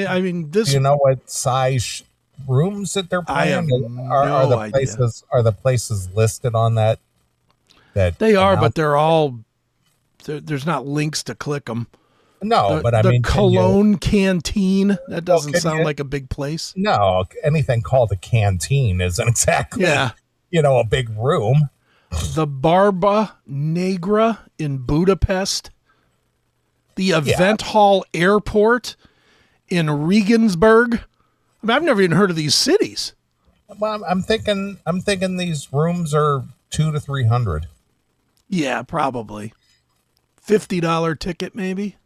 I mean, this. Do you know what size rooms that they're I have playing? no idea. Are the places listed on that? They are, but they're all. There's not links to click them. No, but I mean, Cologne Canteen. That doesn't sound like a big place. No, anything called a canteen isn't exactly, a big room. The Barba Negra in Budapest. The Event Hall Airport in Regensburg. I mean, I've never even heard of these cities. Well, I'm thinking these rooms are $200 to $300. Yeah, probably. $50 ticket, maybe.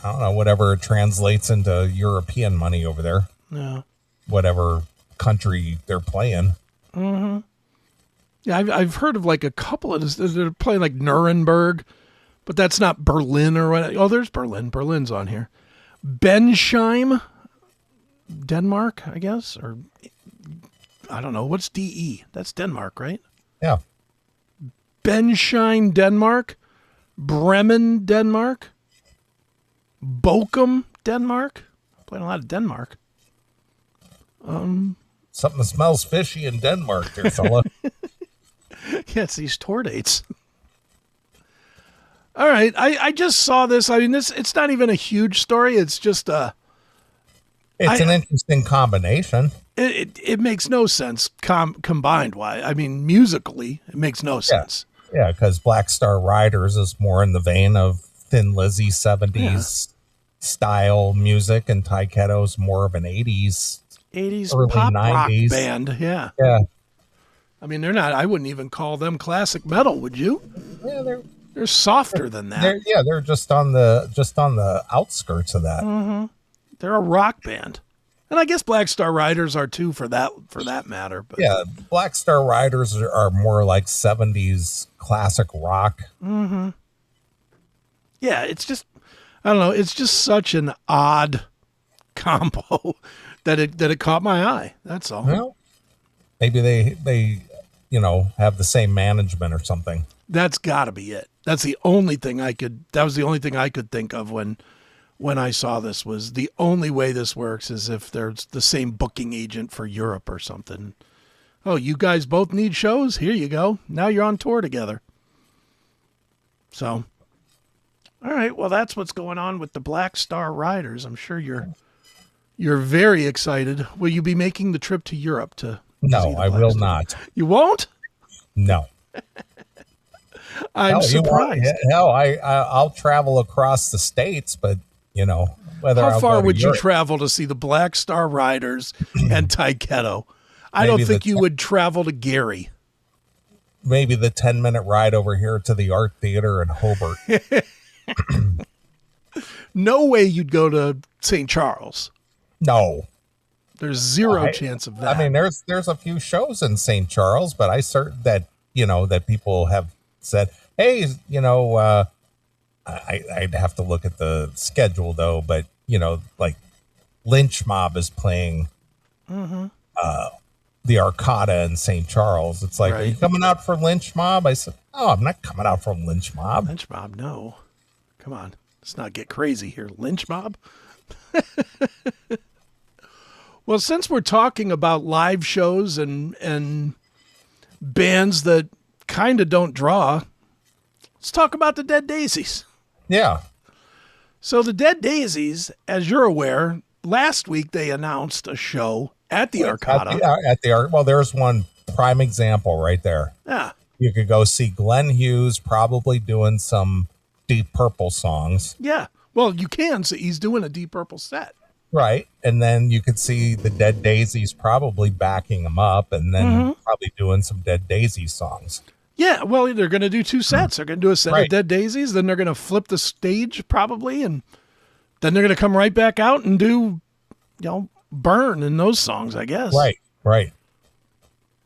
I don't know, whatever it translates into European money over there. Yeah. Whatever country they're playing. Mm-hmm. Yeah, I've heard of like a couple of this. They're playing like Nuremberg, but that's not Berlin or what. Oh, there's Berlin. Berlin's on here. Bensheim, Denmark, I guess, or I don't know. What's DE? That's Denmark, right? Yeah. Bensheim, Denmark. Bremen, Denmark. Bochum, Denmark. Playing a lot of Denmark. Something smells fishy in Denmark there, fella. Yeah, it's these tour dates. All right, I just saw this. I mean, it's not even a huge story. It's just it's an interesting combination. It makes no sense combined. Why? I mean, musically, it makes no sense. Yeah, because Black Star Riders is more in the vein of Thin Lizzy 70s style music, and Ty Ketto's more of an 80s early pop 90s rock band. Yeah. I mean, they're not. I wouldn't even call them classic metal. Would you? Yeah, they're softer than that. They're just on the outskirts of that. Mm-hmm. They're a rock band, and I guess Black Star Riders are too, for that matter. But. Yeah, Black Star Riders are more like 70s classic rock. Mm-hmm. Yeah, it's just, I don't know. It's just such an odd combo that it caught my eye. That's all. Well, maybe they have the same management or something. That's got to be it. That's the only thing that was the only thing I could think of when I saw this. Was the only way this works is if there's the same booking agent for Europe or something. Oh, you guys both need shows? Here you go. Now you're on tour together. So, all right. Well, that's what's going on with the Black Star Riders. I'm sure you're very excited. Will you be making the trip to Europe to? No, I will not. You won't? No. I'm surprised. I'll travel across the states, but whether how far would you travel to see the Black Star Riders and Ty Ketto? I don't think you would travel to Gary. Maybe the 10-minute ride over here to the Art Theater in Hobart. No way you'd go to St. Charles. No. There's zero chance of that. I mean, there's a few shows in St. Charles, but I certain that that people have said, hey, I'd have to look at the schedule though, but like Lynch Mob is playing the Arcada in St. Charles. It's like, are you coming out for Lynch Mob? I said, oh, I'm not coming out for Lynch Mob. Lynch Mob, no. Come on. Let's not get crazy here. Lynch Mob? Well, since we're talking about live shows and bands that kind of don't draw, let's talk about the Dead Daisies. Yeah. So the Dead Daisies, as you're aware, last week they announced a show at the Arcada. Well, there's one prime example right there. Yeah. You could go see Glenn Hughes probably doing some Deep Purple songs. Yeah. Well, you can see he's doing a Deep Purple set. Right. And then you could see the Dead Daisies probably backing him up and then probably doing some Dead Daisies songs. Yeah. Well, they're going to do two sets. They're going to do a set of Dead Daisies. Then they're going to flip the stage probably. And then they're going to come right back out and do, Burn in those songs, I guess. Right.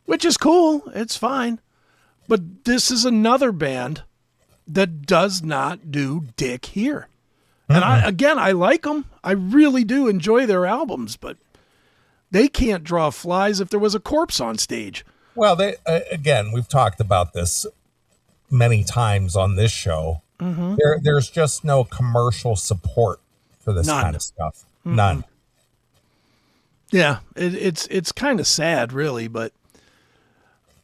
Which is cool. It's fine. But this is another band that does not do dick here. And I like them. I really do enjoy their albums, but they can't draw flies if there was a corpse on stage. Well, again, we've talked about this many times on this show. There's just no commercial support for this None. kind of stuff. None. Yeah, it's kind of sad, really. But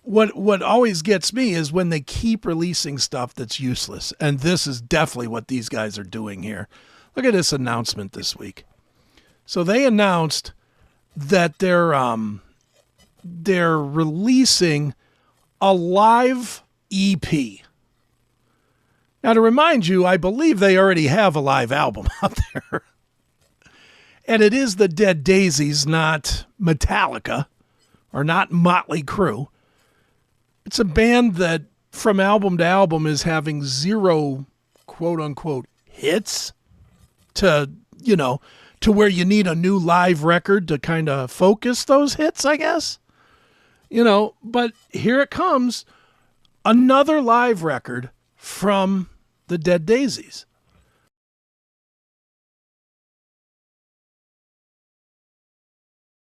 what always gets me is when they keep releasing stuff that's useless, and this is definitely what these guys are doing here. Look at this announcement this week. So they announced that they're releasing a live EP. Now, to remind you, I believe they already have a live album out there. And it is the Dead Daisies, not Metallica, or not Motley Crue. It's a band that, from album to album, is having zero, quote-unquote, hits to where you need a new live record to kind of focus those hits, I guess. But here it comes, another live record from the Dead Daisies.